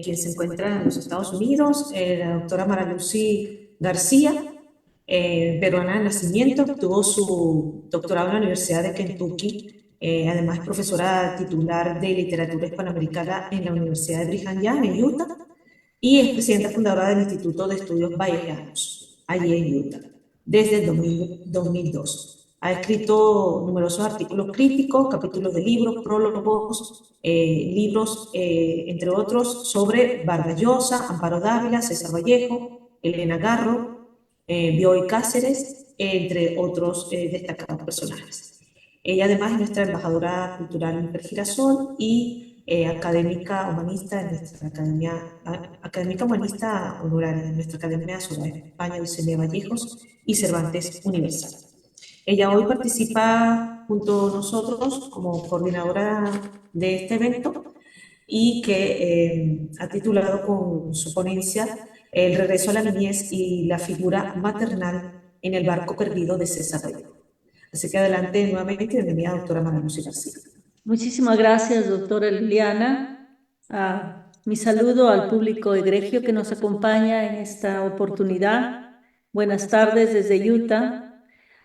quien se encuentra en los Estados Unidos, la doctora Mara Lucy García, peruana de nacimiento, obtuvo su doctorado en la Universidad de Kentucky, además es profesora titular de literatura hispanoamericana en la Universidad de Brigham Young en Utah y es presidenta fundadora del Instituto de Estudios Bayesianos, allí en Utah, desde el 2002. Ha escrito numerosos artículos críticos, capítulos de libros, prólogos, libros, entre otros, sobre Vargas Llosa, Amparo Dávila, César Vallejo, Elena Garro, Bioy Cáceres, entre otros destacados personajes. Ella además es nuestra embajadora cultural en Girasol y académica humanista en nuestra académica humanista honoraria en nuestra Academia Nacional de España, Dulcinea Vallejos y Cervantes Universal. Ella hoy participa junto a nosotros como coordinadora de este evento y que ha titulado con su ponencia El regreso a la niñez y la figura maternal en el barco perdido de César Vallejo. Así que adelante nuevamente, bienvenida doctora Mara Lucy García. Muchísimas gracias, doctora Liliana. Mi saludo al público egregio que nos acompaña en esta oportunidad. Buenas tardes desde Utah.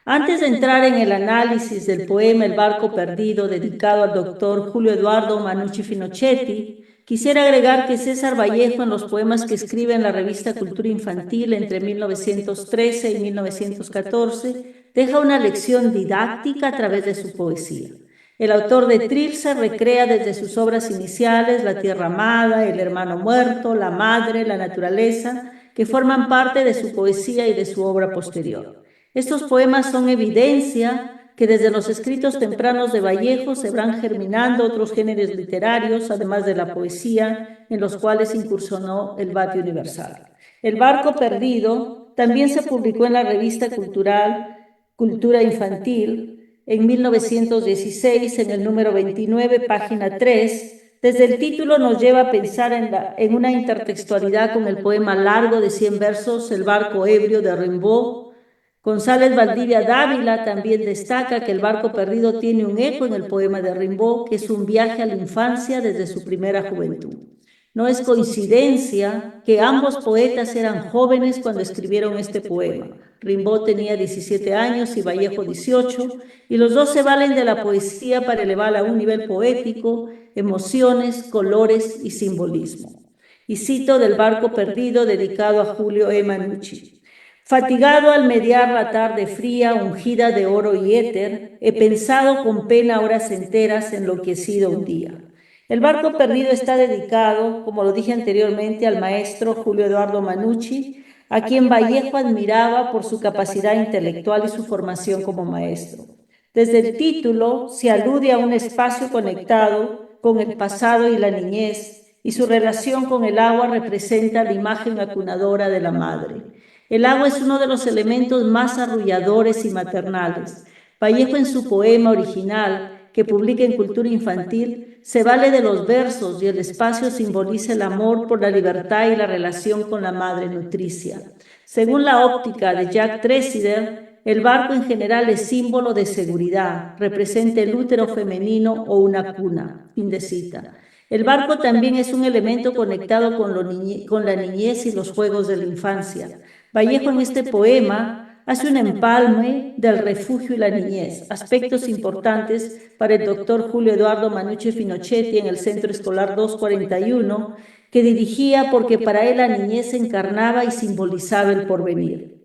Antes de entrar en el análisis del poema El barco perdido, dedicado al doctor Julio Eduardo Manucci Finochetti, quisiera agregar que César Vallejo, en los poemas que escribe en la revista Cultura Infantil entre 1913 y 1914, deja una lección didáctica a través de su poesía. El autor de Trilce recrea desde sus obras iniciales la tierra amada, el hermano muerto, la madre, la naturaleza, que forman parte de su poesía y de su obra posterior. Estos poemas son evidencia que desde los escritos tempranos de Vallejo se van germinando otros géneros literarios, además de la poesía, en los cuales incursionó el Batio Universal. El barco perdido también se publicó en la revista cultural Cultura Infantil, en 1916, en el número 29, página 3, desde el título nos lleva a pensar en una intertextualidad con el poema largo de 100 versos, El barco ebrio de Rimbaud. González Valdivia Dávila también destaca que El barco perdido tiene un eco en el poema de Rimbaud, que es un viaje a la infancia desde su primera juventud. No es coincidencia que ambos poetas eran jóvenes cuando escribieron este poema. Rimbaud tenía 17 años y Vallejo 18, y los dos se valen de la poesía para elevarla a un nivel poético, emociones, colores y simbolismo. Y cito del barco perdido dedicado a Julio E. Manucci. Fatigado al mediar la tarde fría, ungida de oro y éter, he pensado con pena horas enteras enloquecido un día. El barco perdido está dedicado, como lo dije anteriormente, al maestro Julio Eduardo Manucci, a quien Vallejo admiraba por su capacidad intelectual y su formación como maestro. Desde el título se alude a un espacio conectado con el pasado y la niñez, y su relación con el agua representa la imagen acunadora de la madre. El agua es uno de los elementos más arrulladores y maternales. Vallejo, en su poema original, que publica en Cultura Infantil, se vale de los versos y el espacio simboliza el amor por la libertad y la relación con la madre nutricia. Según la óptica de Jack Tressider, el barco en general es símbolo de seguridad, representa el útero femenino o una cuna. Fin de cita. El barco también es un elemento conectado con la niñez y los juegos de la infancia. Vallejo en este poema hace un empalme del refugio y la niñez, aspectos importantes para el doctor Julio Eduardo Manucci Finochetti en el Centro Escolar 241, que dirigía porque para él la niñez encarnaba y simbolizaba el porvenir.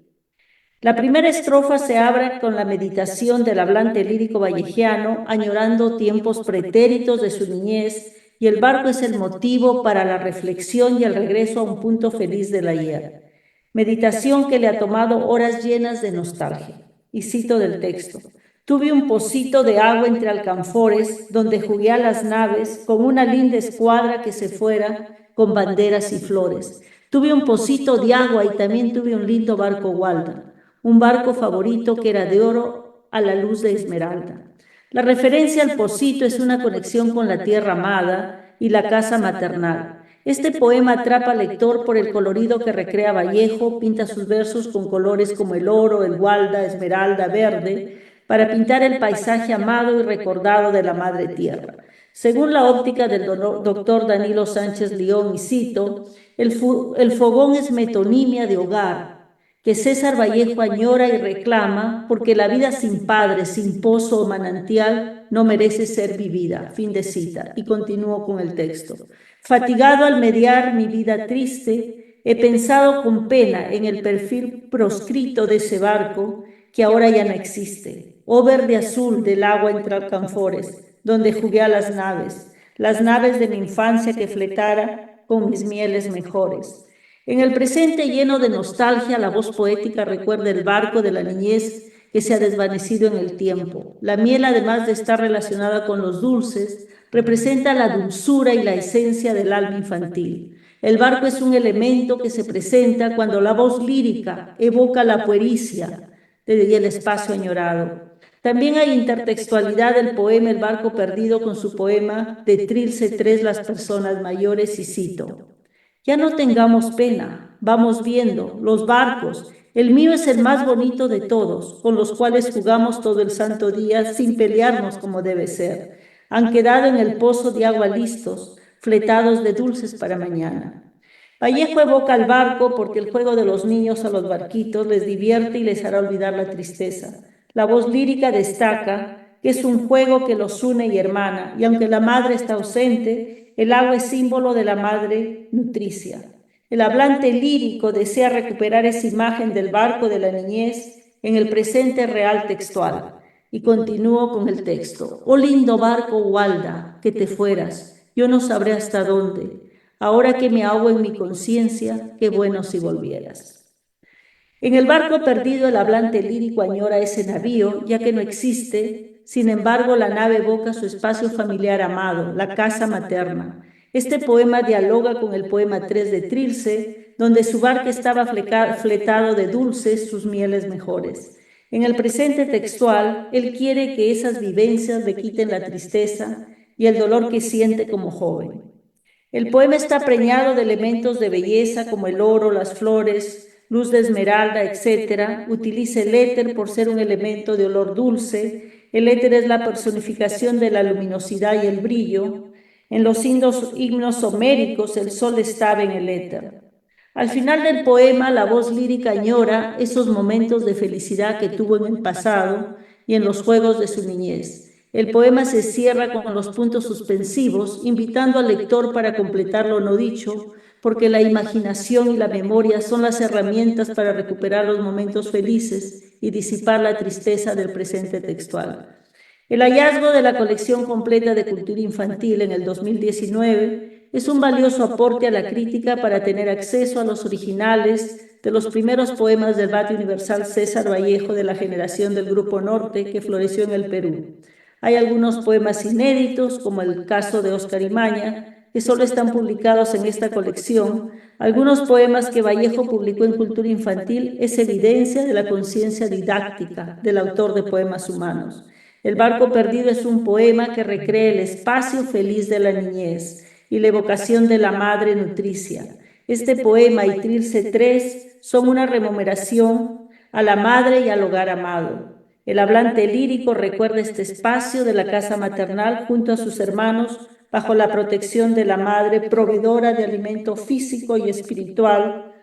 La primera estrofa se abre con la meditación del hablante lírico vallejiano, añorando tiempos pretéritos de su niñez, y el barco es el motivo para la reflexión y el regreso a un punto feliz del ayer. Meditación que le ha tomado horas llenas de nostalgia. Y cito del texto: tuve un pocito de agua entre alcanfores, donde jugué a las naves con una linda escuadra que se fuera con banderas y flores. Tuve un pocito de agua y también tuve un lindo barco gualda, un barco favorito que era de oro a la luz de esmeralda. La referencia al pocito es una conexión con la tierra amada y la casa maternal. Este poema atrapa al lector por el colorido que recrea Vallejo, pinta sus versos con colores como el oro, el gualda, esmeralda, verde, para pintar el paisaje amado y recordado de la madre tierra. Según la óptica del doctor Danilo Sánchez León, y cito, el fogón es metonimia de hogar, que César Vallejo añora y reclama, porque la vida sin padre, sin pozo o manantial, no merece ser vivida. Fin de cita. Y continúo con el texto. Fatigado al mediar mi vida triste, he pensado con pena en el perfil proscrito de ese barco que ahora ya no existe. Oh verde azul del agua entre alcanfores, donde jugué a las naves de mi infancia que fletara con mis mieles mejores. En el presente lleno de nostalgia, la voz poética recuerda el barco de la niñez que se ha desvanecido en el tiempo. La miel, además de estar relacionada con los dulces, representa la dulzura y la esencia del alma infantil. El barco es un elemento que se presenta cuando la voz lírica evoca la puericia y el espacio añorado. También hay intertextualidad del poema El barco perdido con su poema de Trilce III, Las personas mayores, y cito. Ya no tengamos pena, vamos viendo, los barcos, el mío es el más bonito de todos, con los cuales jugamos todo el santo día sin pelearnos como debe ser. Han quedado en el pozo de agua listos, fletados de dulces para mañana. Vallejo evoca al barco porque el juego de los niños a los barquitos les divierte y les hará olvidar la tristeza. La voz lírica destaca que es un juego que los une y hermana, y aunque la madre está ausente, el agua es símbolo de la madre nutricia. El hablante lírico desea recuperar esa imagen del barco de la niñez en el presente real textual. Y continúo con el texto. Oh lindo barco, Walda, que te fueras, yo no sabré hasta dónde. Ahora que me ahogo en mi conciencia, qué bueno si volvieras. En el barco perdido, el hablante lírico añora ese navío, ya que no existe. Sin embargo, la nave evoca su espacio familiar amado, la casa materna. Este poema dialoga con el poema 3 de Trilce, donde su barco estaba fletado de dulces, sus mieles mejores. En el presente textual, él quiere que esas vivencias le quiten la tristeza y el dolor que siente como joven. El poema está preñado de elementos de belleza como el oro, las flores, luz de esmeralda, etc. Utiliza el éter por ser un elemento de olor dulce. El éter es la personificación de la luminosidad y el brillo. En los himnos homéricos, el sol estaba en el éter. Al final del poema, la voz lírica añora esos momentos de felicidad que tuvo en el pasado y en los juegos de su niñez. El poema se cierra con los puntos suspensivos, invitando al lector para completar lo no dicho, porque la imaginación y la memoria son las herramientas para recuperar los momentos felices y disipar la tristeza del presente textual. El hallazgo de la colección completa de cultura infantil en el 2019 es un valioso aporte a la crítica para tener acceso a los originales de los primeros poemas del Batlle Universal César Vallejo de la generación del Grupo Norte que floreció en el Perú. Hay algunos poemas inéditos, como el caso de Óscar Imaña, que solo están publicados en esta colección. Algunos poemas que Vallejo publicó en Cultura Infantil es evidencia de la conciencia didáctica del autor de Poemas Humanos. El barco perdido es un poema que recrea el espacio feliz de la niñez y la evocación de la madre nutricia. Este poema y Trilce III son una rememoración a la madre y al hogar amado. El hablante lírico recuerda este espacio de la casa maternal junto a sus hermanos bajo la protección de la madre, proveedora de alimento físico y espiritual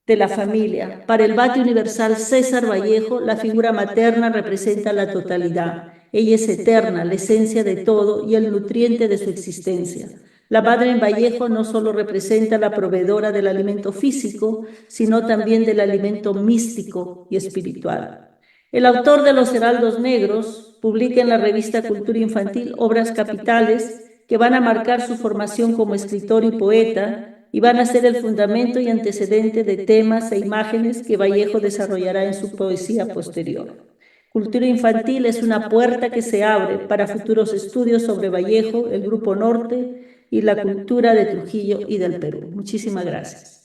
de la familia. Para el Batlle Universal César Vallejo, la figura materna representa la totalidad. Ella es eterna, la esencia de todo y el nutriente de su existencia. La madre en Vallejo no solo representa la proveedora del alimento físico, sino también del alimento místico y espiritual. El autor de Los Heraldos Negros publica en la revista Cultura Infantil obras capitales que van a marcar su formación como escritor y poeta y van a ser el fundamento y antecedente de temas e imágenes que Vallejo desarrollará en su poesía posterior. Cultura Infantil es una puerta que se abre para futuros estudios sobre Vallejo, el Grupo Norte y la cultura de Trujillo y del Perú. Muchísimas gracias.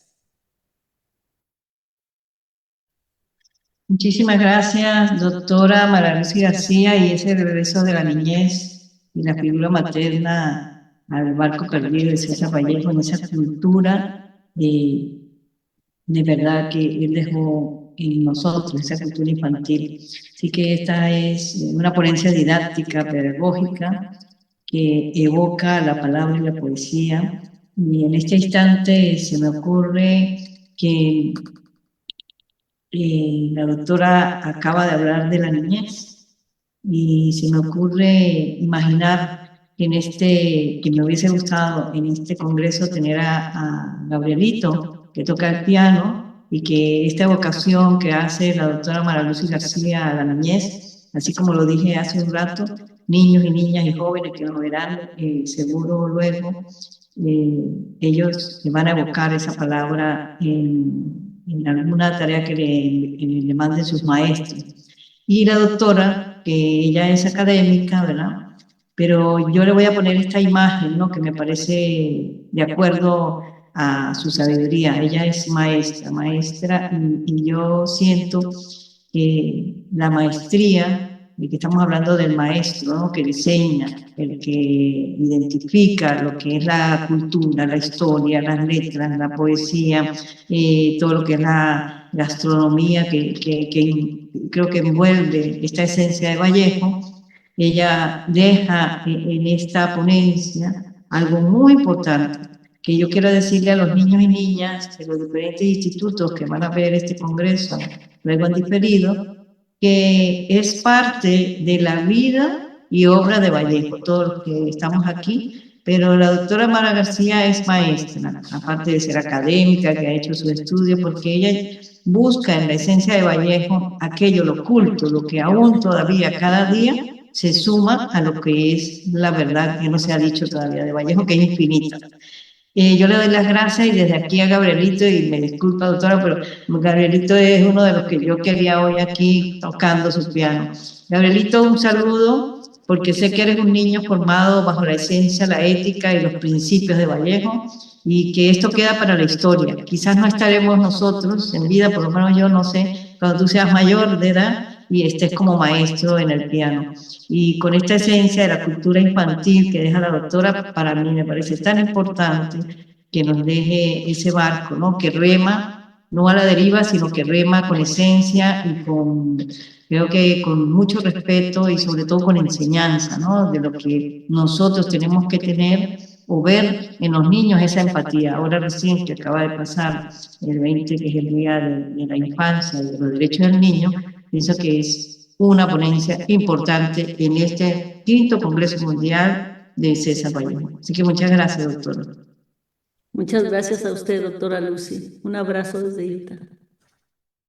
Muchísimas gracias, doctora María Lucía García, y ese regreso de la niñez y la figura materna al barco perdido de César Vallejo en esa cultura, de verdad que él dejó en nosotros, esa cultura infantil. Así que esta es una ponencia didáctica, pedagógica, que evoca la palabra y la poesía. Y en este instante se me ocurre que la doctora acaba de hablar de la niñez y se me ocurre imaginar que me hubiese gustado en este congreso tener a Gabrielito, que toca el piano, y que esta evocación que hace la doctora Mara Lucy García a la niñez, así como lo dije hace un rato, niños y niñas y jóvenes que nos verán seguro luego, ellos van a evocar esa palabra en alguna tarea que le manden sus maestros. Y la doctora, que ella es académica, ¿verdad? Pero yo le voy a poner esta imagen, ¿no? Que me parece de acuerdo a su sabiduría. Ella es maestra, y yo siento que la maestría, de que estamos hablando del maestro, ¿no? Que enseña, el que identifica lo que es la cultura, la historia, las letras, la poesía, todo lo que es la gastronomía, que creo que envuelve esta esencia de Vallejo. Ella deja en esta ponencia algo muy importante que yo quiero decirle a los niños y niñas de los diferentes institutos que van a ver este congreso, luego han diferido, que es parte de la vida y obra de Vallejo, todos los que estamos aquí, pero la doctora Mara García es maestra, aparte de ser académica, que ha hecho su estudio, porque ella busca en la esencia de Vallejo aquello, lo oculto, lo que aún todavía cada día se suma a lo que es la verdad que no se ha dicho todavía de Vallejo, que es infinita. Yo le doy las gracias y desde aquí a Gabrielito, y me disculpa doctora, pero Gabrielito es uno de los que yo quería hoy aquí tocando su piano. Gabrielito, un saludo, porque sé que eres un niño formado bajo la esencia, la ética y los principios de Vallejo, y que esto queda para la historia. Quizás no estaremos nosotros en vida, por lo menos yo no sé, cuando tú seas mayor de edad y estés como maestro en el piano. Y con esta esencia de la cultura infantil que deja la doctora, para mí me parece tan importante que nos deje ese barco, ¿no? Que rema, no a la deriva, sino que rema con esencia y creo que con mucho respeto y sobre todo con enseñanza, ¿no? De lo que nosotros tenemos que tener o ver en los niños esa empatía. Ahora recién que acaba de pasar el 20, que es el Día de la Infancia y de los Derechos del Niño, pienso que es una ponencia importante en este 5º Congreso Mundial de César Vallejo. Así que muchas gracias, doctora. Muchas gracias a usted, doctora Lucy. Un abrazo desde Utah.